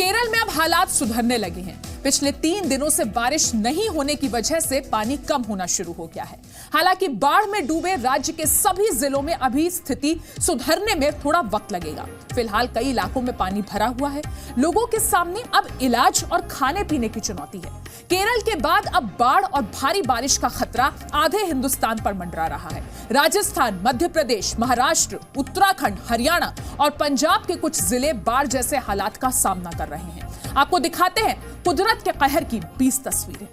केरल में अब हालात सुधरने लगे हैं। पिछले 3 दिनों से बारिश नहीं होने की वजह से पानी कम होना शुरू हो गया है। हालांकि बाढ़ में डूबे राज्य के सभी जिलों में अभी स्थिति सुधरने में थोड़ा वक्त लगेगा। फिलहाल कई इलाकों में पानी भरा हुआ है। लोगों के सामने अब इलाज और खाने पीने की चुनौती है। केरल के बाद अब बाढ़ और भारी बारिश का खतरा आधे हिंदुस्तान पर मंडरा रहा है। राजस्थान, मध्य प्रदेश, महाराष्ट्र, उत्तराखंड, हरियाणा और पंजाब के कुछ जिले बाढ़ जैसे हालात का सामना कर रहे हैं। आपको दिखाते हैं कुदरत के कहर की 20 तस्वीरें।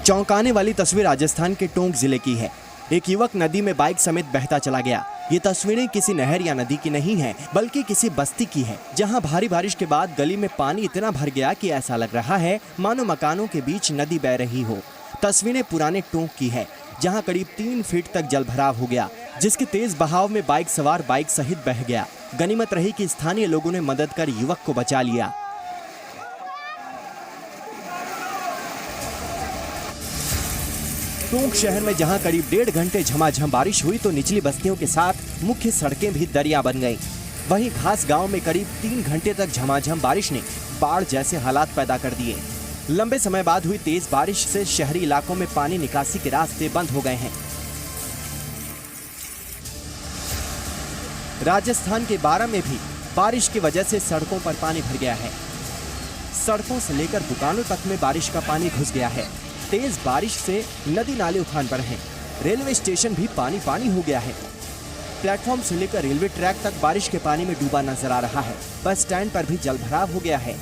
चौंकाने वाली तस्वीर राजस्थान के टोंक जिले की है। एक युवक नदी में बाइक समेत बहता चला गया। ये तस्वीरें किसी नहर या नदी की नहीं है, बल्कि किसी बस्ती की है, जहां भारी बारिश के बाद गली में पानी इतना भर गया कि ऐसा लग रहा है मानो मकानों के बीच नदी बह रही हो। तस्वीरें पुराने टोंक की है, जहां करीब 3 फीट तक जल भराव हो गया, जिसके तेज बहाव में बाइक सवार बाइक सहित बह गया। गनीमत रही कि स्थानीय लोगों ने मदद कर युवक को बचा लिया। टोंक शहर में जहां करीब 1.5 घंटे झमाझम बारिश हुई तो निचली बस्तियों के साथ मुख्य सड़कें भी दरिया बन गईं। वहीं घास गांव में करीब 3 घंटे तक झमाझम बारिश ने बाढ़ जैसे हालात पैदा कर दिए। लंबे समय बाद हुई तेज बारिश से शहरी इलाकों में पानी निकासी के रास्ते बंद हो गए हैं। राजस्थान के बारां में भी बारिश की वजह से सड़कों पर पानी भर गया है। सड़कों से लेकर दुकानों तक में बारिश का पानी घुस गया है। तेज बारिश से नदी नाले उफान पर हैं। रेलवे स्टेशन भी पानी पानी हो गया है। प्लेटफॉर्म से लेकर रेलवे ट्रैक तक बारिश के पानी में डूबा नजर आ रहा है। बस स्टैंड पर भी जलभराव हो गया है।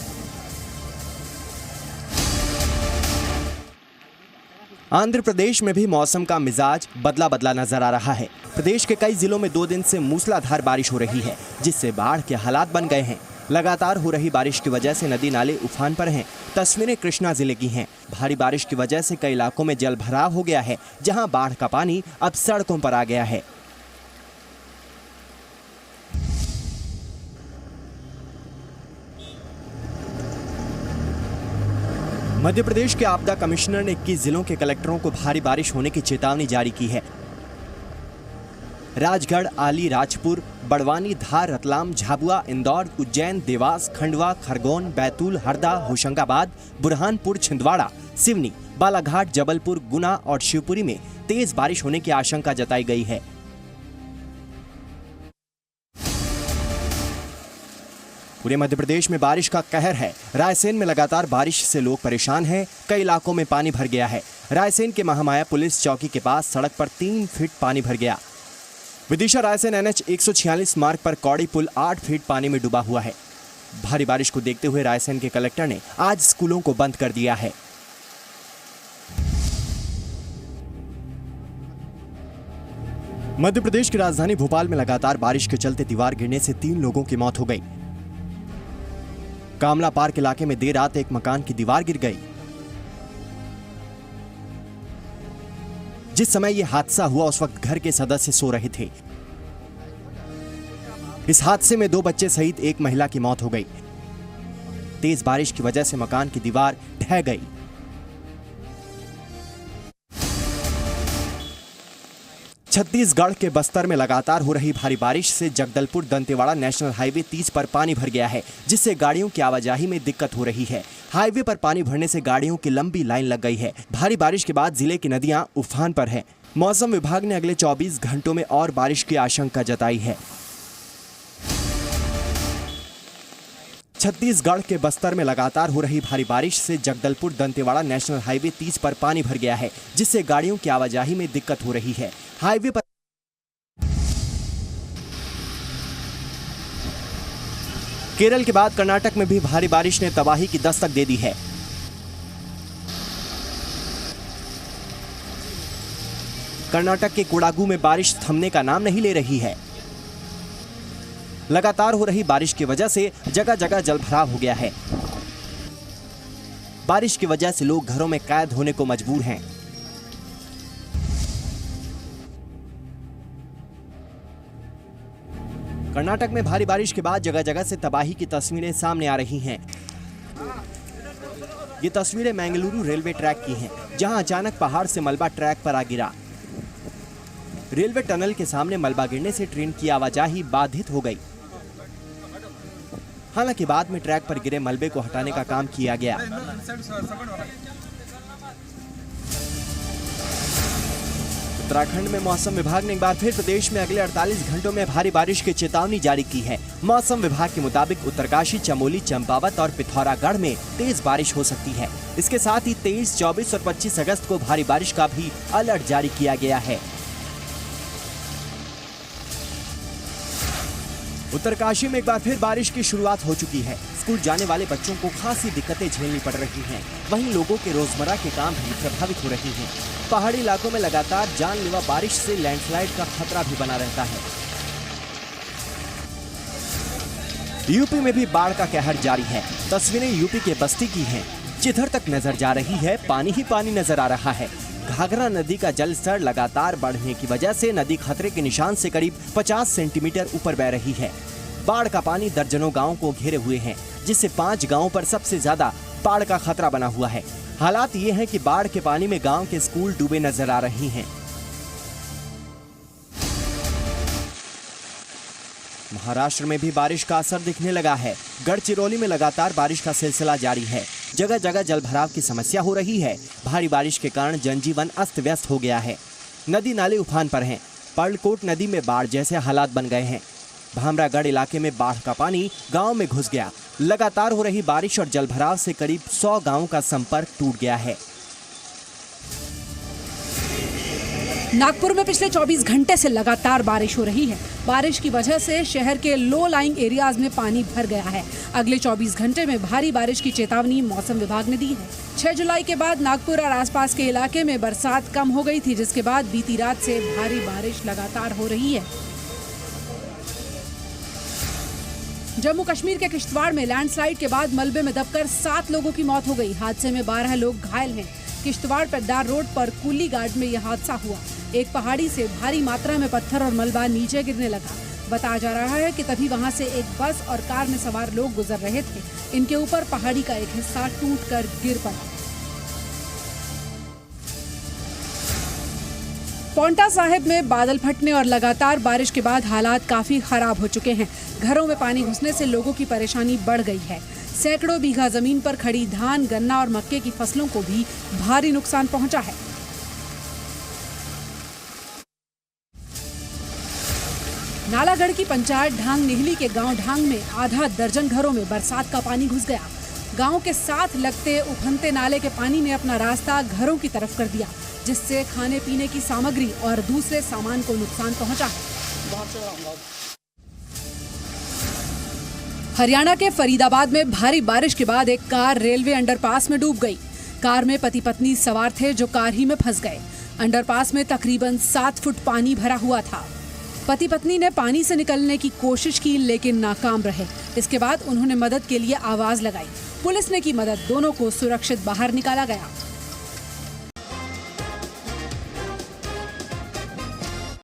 आंध्र प्रदेश में भी मौसम का मिजाज बदला बदला नजर आ रहा है। प्रदेश के कई जिलों में 2 दिन से मूसलाधार बारिश हो रही है, जिससे बाढ़ के हालात बन गए हैं। लगातार हो रही बारिश की वजह से नदी नाले उफान पर हैं। तस्वीरें कृष्णा जिले की हैं। भारी बारिश की वजह से कई इलाकों में जल भराव हो गया है, जहां बाढ़ का पानी अब सड़कों पर आ गया है। मध्य प्रदेश के आपदा कमिश्नर ने 21 जिलों के कलेक्टरों को भारी बारिश होने की चेतावनी जारी की है। राजगढ़, आली, राजपुर, बड़वानी, धार, रतलाम, झाबुआ, इंदौर, उज्जैन, देवास, खंडवा, खरगोन, बैतूल, हरदा, होशंगाबाद, बुरहानपुर, छिंदवाड़ा, सिवनी, बालाघाट, जबलपुर, गुना और शिवपुरी में तेज बारिश होने की आशंका जताई गई है। पूरे मध्य प्रदेश में बारिश का कहर है। रायसेन में लगातार बारिश से लोग परेशान हैं। कई इलाकों में पानी भर गया है। रायसेन के महामाया पुलिस चौकी के पास सड़क पर 3 फीट पानी भर गया। विदिशा रायसेन NH 146 मार्ग पर कौड़ी पुल 8 फीट पानी में डूबा हुआ है। भारी बारिश को देखते हुए रायसेन के कलेक्टर ने आज स्कूलों को बंद कर दिया है। मध्य प्रदेश की राजधानी भोपाल में लगातार बारिश के चलते दीवार गिरने से 3 लोगों की मौत हो गई। कामला पार्क इलाके में देर रात एक मकान की दीवार गिर गई। जिस समय यह हादसा हुआ उस वक्त घर के सदस्य सो रहे थे। इस हादसे में 2 बच्चे सहित एक महिला की मौत हो गई। तेज बारिश की वजह से मकान की दीवार ढह गई। छत्तीसगढ़ के बस्तर में लगातार हो रही भारी बारिश से जगदलपुर दंतेवाड़ा नेशनल हाईवे 30 पर पानी भर गया है, जिससे गाड़ियों की आवाजाही में दिक्कत हो रही है। हाईवे पर पानी भरने से गाड़ियों की लंबी लाइन लग गई है। भारी बारिश के बाद जिले की नदियां उफान पर हैं। मौसम विभाग ने अगले 24 घंटों में और बारिश की आशंका जताई है। छत्तीसगढ़ के बस्तर में लगातार हो रही भारी बारिश से जगदलपुर दंतेवाड़ा नेशनल हाईवे 30 पर पानी भर गया है, जिससे गाड़ियों की आवाजाही में दिक्कत हो रही है। हाईवे पर केरल के बाद कर्नाटक में भी भारी बारिश ने तबाही की दस्तक दे दी है। कर्नाटक के कोडागु में बारिश थमने का नाम नहीं ले रही है। लगातार हो रही बारिश की वजह से जगह जगह जलभराव हो गया है। बारिश की वजह से लोग घरों में कैद होने को मजबूर हैं। कर्नाटक में भारी बारिश के बाद जगह जगह से तबाही की तस्वीरें सामने आ रही हैं। ये तस्वीरें मंगलुरु रेलवे ट्रैक की हैं, जहां अचानक पहाड़ से मलबा ट्रैक पर आ गिरा। रेलवे टनल के सामने मलबा गिरने से ट्रेन की आवाजाही बाधित हो गई। हालांकि बाद में ट्रैक पर गिरे मलबे को हटाने का काम किया गया। उत्तराखंड में मौसम विभाग ने एक बार फिर प्रदेश में अगले 48 घंटों में भारी बारिश की चेतावनी जारी की है। मौसम विभाग के मुताबिक उत्तरकाशी, चमोली, चंपावत और पिथौरागढ़ में तेज बारिश हो सकती है। इसके साथ ही 23, 24 और 25 अगस्त को भारी बारिश का भी अलर्ट जारी किया गया है। उत्तरकाशी में एक बार फिर बारिश की शुरुआत हो चुकी है। स्कूल जाने वाले बच्चों को खासी दिक्कतें झेलनी पड़ रही हैं। वहीं लोगों के रोजमर्रा के काम भी प्रभावित हो रहे हैं। पहाड़ी इलाकों में लगातार जानलेवा बारिश से लैंडस्लाइड का खतरा भी बना रहता है। यूपी में भी बाढ़ का कहर जारी है। तस्वीरें यूपी के बस्ती की हैं। जिधर तक नजर जा रही है पानी ही पानी नजर आ रहा है। घाघरा नदी का जल स्तर लगातार बढ़ने की वजह से नदी खतरे के निशान से करीब 50 सेंटीमीटर ऊपर बह रही है। बाढ़ का पानी दर्जनों गांवों को घेरे हुए है, जिससे 5 गांवों पर सबसे ज्यादा बाढ़ का खतरा बना हुआ है। हालात ये हैं कि बाढ़ के पानी में गांव के स्कूल डूबे नजर आ रहे हैं। महाराष्ट्र में भी बारिश का असर दिखने लगा है। गढ़चिरौली में लगातार बारिश का सिलसिला जारी है। जगह जगह जलभराव की समस्या हो रही है। भारी बारिश के कारण जनजीवन अस्त व्यस्त हो गया है। नदी नाले उफान पर हैं। पर्लकोट नदी में बाढ़ जैसे हालात बन गए हैं। भामरागढ़ इलाके में बाढ़ का पानी गांव में घुस गया। लगातार हो रही बारिश और जलभराव से करीब 100 गांवों का संपर्क टूट गया है। नागपुर में पिछले 24 घंटे से लगातार बारिश हो रही है। बारिश की वजह से शहर के लो लाइंग एरियाज में पानी भर गया है। अगले 24 घंटे में भारी बारिश की चेतावनी मौसम विभाग ने दी है। 6 जुलाई के बाद नागपुर और आसपास के इलाके में बरसात कम हो गई थी, जिसके बाद बीती रात से भारी बारिश लगातार हो रही है। जम्मू कश्मीर के किश्तवाड़ में लैंडस्लाइड के बाद मलबे में दबकर 7 लोगों की मौत हो गई। हादसे में 12 लोग घायल हैं। किश्तवाड़ पेद्दार रोड पर कुली गार्ड में यह हादसा हुआ। एक पहाड़ी से भारी मात्रा में पत्थर और मलबा नीचे गिरने लगा। बताया जा रहा है कि तभी वहां से एक बस और कार में सवार लोग गुजर रहे थे। इनके ऊपर पहाड़ी का एक हिस्सा टूटकर गिर पड़ा। पांवटा साहिब में बादल फटने और लगातार बारिश के बाद हालात काफी खराब हो चुके हैं। घरों में पानी घुसने से लोगों की परेशानी बढ़ गई है। सैकड़ों बीघा जमीन पर खड़ी धान, गन्ना और मक्के की फसलों को भी भारी नुकसान पहुंचा है। नालागढ़ की पंचायत ढांग निहली के गांव ढांग में आधा दर्जन घरों में बरसात का पानी घुस गया। गांव के साथ लगते उफनते नाले के पानी ने अपना रास्ता घरों की तरफ कर दिया, जिससे खाने पीने की सामग्री और दूसरे सामान को नुकसान पहुंचा है। हरियाणा के फरीदाबाद में भारी बारिश के बाद एक कार रेलवे अंडरपास में डूब गई। कार में पति पत्नी सवार थे जो कार ही में फंस गए। अंडरपास में तकरीबन 7 फुट पानी भरा हुआ था। पति पत्नी ने पानी से निकलने की कोशिश की, लेकिन नाकाम रहे। इसके बाद उन्होंने मदद के लिए आवाज लगाई। पुलिस ने की मदद, दोनों को सुरक्षित बाहर निकाला गया।